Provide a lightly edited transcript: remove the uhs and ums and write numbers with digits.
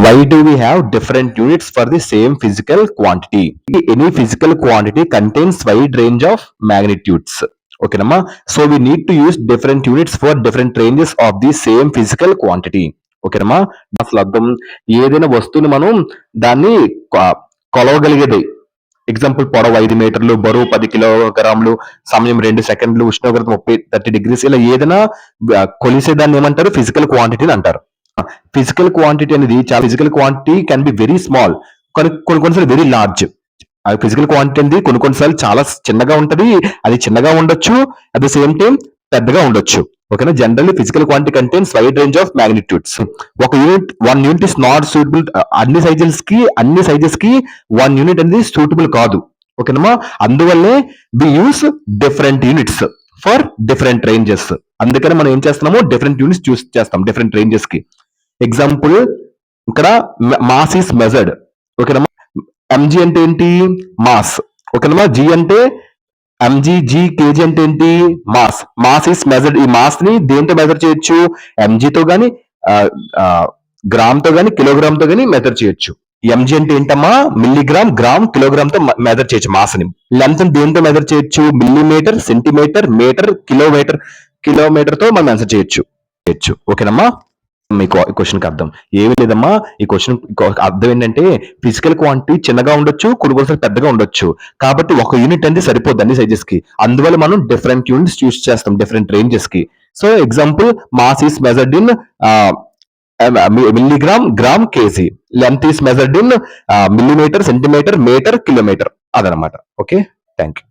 why do we have different units for the same physical quantity? Any physical quantity contains wide range of magnitudes. ఓకేనమ్మా, so we need to use different units for different ranges of the same physical quantity. ఓకేనమ్మా, అసలు అర్థం ఏదైనా వస్తువుని మనం దాన్ని కొలవగలిగేది. Example పొడవు 5 మీటర్లు, బరువు 10 కిలోగ్రాములు, సమయం 2 సెకండ్లు, ఉష్ణోగ్రత 30 డిగ్రీస్, ఇలా ఏదైనా కొలిసేదాన్ని ఏమంటారు? ఫిజికల్ క్వాంటిటీ అంటారు. ఫిజికల్ క్వాంటిటీ అనేది చాలా physical quantity can be very small, కొన్నిసార్లు వెరీ లార్జ్. ఆ ఫిజికల్ క్వాంటిటీ అనేది కొన్నిసార్లు చాలా చిన్నగా ఉంటది, అది చిన్నగా ఉండొచ్చు, అట్ ద సేమ్ టైం పెద్దగా ఉండొచ్చు. ఓకేనా, generally physical quantity contains wide range of magnitudes. ఒక one unit is not suitable. అన్ని సైజెస్ కి 1 యూనిట్ అనేది సూటబుల్ కాదు. ఓకేనమ్మా, అందువల్లే we use different units for different ranges. అందుకని మనం ఏం చేస్తున్నాము? డిఫరెంట్ యూనిట్స్ చూస్ చేస్తాం డిఫరెంట్ రేంజెస్ కి. ఎగ్జాంపుల్, ఇక్కడ మాస్ ఈస్ మెజర్డ్. ఓకేనమ్మా, ఎంజీ అంటే ఏంటి? మాస్. ఓకేనమ్మా, జీ అంటే ఎంజీ, జీ, కేజీ అంటే ఏంటి? మాస్. Mass is measured. ఈ మాస్ ని దేంతో మెజర్ చేయొచ్చు? ఎంజీతో గాని, గ్రామ్ తో గాని, కిలోగ్రామ్ తో గాని మెజర్ చేయొచ్చు. ఎంజీ అంటే ఏంటమ్మా? మిల్లీగ్రామ్, గ్రామ్, కిలోగ్రామ్ తో మెజర్ చేయొచ్చు మాస్ ని. లెంత్ దేంతో మెజర్ చేయొచ్చు? మిల్లీమీటర్, సెంటీమీటర్, మీటర్, కిలోమీటర్ తో మనం మెజర్ చేయొచ్చు. ఓకేనమ్మా, మీకు ఈ క్వశ్చన్కి అర్థం ఏమీ లేదమ్మా. ఈ క్వశ్చన్ అర్థం ఏంటంటే ఫిజికల్ క్వాంటిటీ చిన్నగా ఉండొచ్చు, కొన్నిసార్లు పెద్దగా ఉండొచ్చు. కాబట్టి ఒక యూనిట్ అనేది సరిపోద్ది అన్ని సైజెస్ కి. అందువల్ల మనం డిఫరెంట్ యూనిట్స్ చూస్ చేస్తాం డిఫరెంట్ రేంజెస్ కి. So example, mass is measured in milligram, gram, KG. Length is measured in millimetre, centimetre, metre, kilometre. అదనమాట. Okay, thank you.